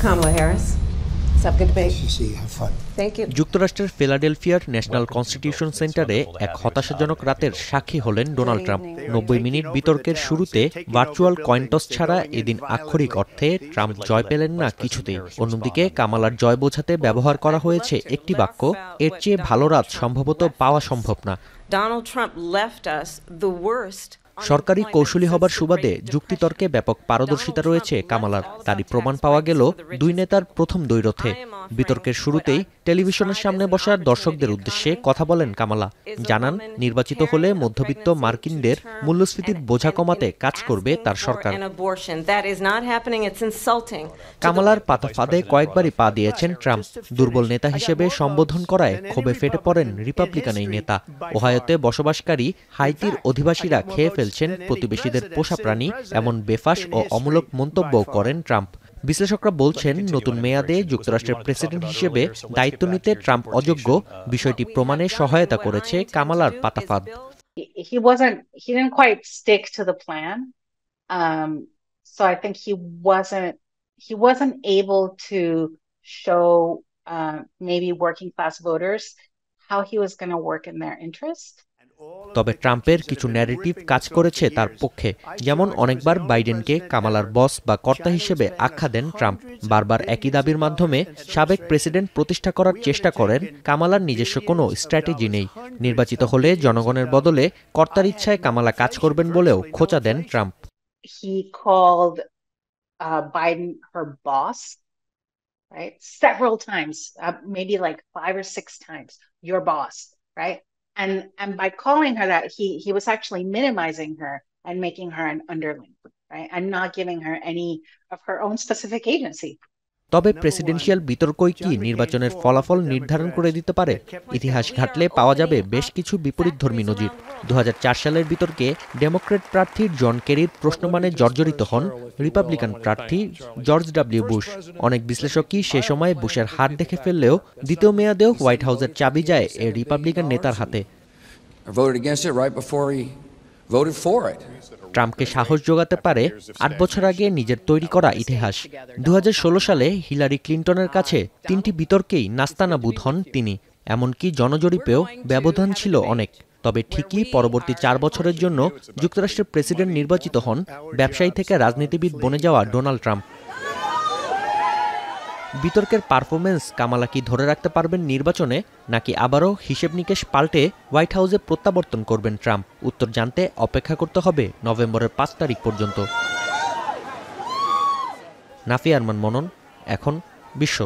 Kamala Harris. Let's have a good debate. Have fun. Thank you. যুক্তরাষ্ট্রের ফিলাডেলফিয়ার national constitution সেন্টারে এক হতাশাজনক রাতের সাক্ষী হলেন ডোনাল্ড ট্রাম্প। 90 মিনিট বিতর্কের শুরুতে ভার্চুয়াল কয়েন টস ছাড়া এদিন আক্ষরিক অর্থে ট্রাম্প জয় পেলেন না কিছুতেই। অন্যদিকে কামালার জয় বোঝাতে ব্যবহার করা হয়েছে একটি বাক্য, এর চেয়ে ভালো রাত সম্ভবত পাওয়া সম্ভব না। Donald Trump left us the worst. সরকারি কৌশলী হবার সুবাদে যুক্তিতর্কে ব্যাপক পারদর্শিতা রয়েছে কামালার। তারই প্রমাণ পাওয়া গেল দুই নেতার প্রথম দ্বৈরথে। বিতর্কের শুরুতেই টেলিভিশনের সামনে বসা দর্শকদের উদ্দেশ্যে কথা বলেন কামালা। জানান, নির্বাচিত হলে মধ্যবিত্ত মার্কিনদের মূল্যস্ফীতির বোঝা কমাতে কাজ করবে তার সরকার। কামালার পাতা ফাঁদে কয়েকবারই পা দিয়েছেন ট্রাম্প। দুর্বল নেতা হিসেবে সম্বোধন করায় ক্ষোভে ফেটে পড়েন রিপাবলিকান এই নেতা। ওহাইওতে বসবাসকারী হাইতির অধিবাসীরা খেয়ে ফেলছেন প্রতিবেশীদের পোষা প্রাণী, এমন বেফাঁস ও অমূলক মন্তব্য করেন ট্রাম্প। বিশ্লেষকরা বলছেন, নতুন মেয়াদে যুক্তরাষ্ট্রের প্রেসিডেন্ট হিসেবে দায়িত্ব নিতে ট্রাম্প অযোগ্য, বিষয়টি প্রমাণে সহায়তা করেছে কামালার পাতাফাঁদ। He didn't quite stick to the plan. So I think he wasn't able to show maybe working class voters how he was going to work in their interest. তবে ট্রাম্পের কিছু ন্যারেটিভ কাজ করেছে তার পক্ষে। যেমন অনেকবার বাইডেনকে কামালার বস বা কর্তা হিসেবে আখ্যা দেন ট্রাম্প। বারবার একই দাবির মাধ্যমে সাবেক প্রেসিডেন্ট প্রতিষ্ঠা করার চেষ্টা করেন। কামালার নিজস্ব কোনো স্ট্র্যাটেজি নেই। নির্বাচিত হলে জনগণের বদলে কর্তার ইচ্ছায় কামালা কাজ করবেন বলেও খোঁচা দেন Trump. He called Biden her boss, right? Several times, maybe like 5 or 6 times, your boss, right? And by calling her that, he was actually minimizing her and making her an underling, right? And not giving her any of her own specific agency. তবে presidential বিতর্কই কি নির্বাচনের ফলাফল নির্ধারণ করে দিতে পারে? ইতিহাস ঘাটলে পাওয়া যাবে বেশ কিছু বিপরীতধর্মী নজির। 2004 সালের বিতর্কে ডেমোক্র্যাট প্রার্থী জন কেরির প্রশ্নমানে জর্জরিত হন রিপাবলিকান প্রার্থী জর্জ ডব্লিউ বুশ। অনেক বিশ্লেষকই সে সময় বুশের হার দেখে ফেললেও দ্বিতীয় মেয়াদেও হোয়াইট হাউসের চাবি যায় এই রিপাবলিকান নেতার হাতে। ট্রাম্পকে সাহস জোগাতে পারে 8 বছর আগে নিজের তৈরি করা ইতিহাস। 2016 সালে হিলারি ক্লিন্টনের কাছে 3টি বিতর্কেই নাস্তানাবুদ হন তিনি। এমনকি জনজরিপেও ব্যবধান ছিল অনেক। তবে ঠিকই পরবর্তী 4 বছরের জন্য যুক্তরাষ্ট্রের প্রেসিডেন্ট নির্বাচিত হন ব্যবসায়ী থেকে রাজনীতিবিদ বনে যাওয়া ডোনাল্ড ট্রাম্প। বিতর্কের পারফরমেন্স কামালা কি ধরে রাখতে পারবেন নির্বাচনে, নাকি আবারও হিসেব নিকেশ পাল্টে হোয়াইট হাউসে প্রত্যাবর্তন করবেন ট্রাম্প? উত্তর জানতে অপেক্ষা করতে হবে নভেম্বরের 5 তারিখ পর্যন্ত। নাফি আরমান মনন, এখন বিশ্ব।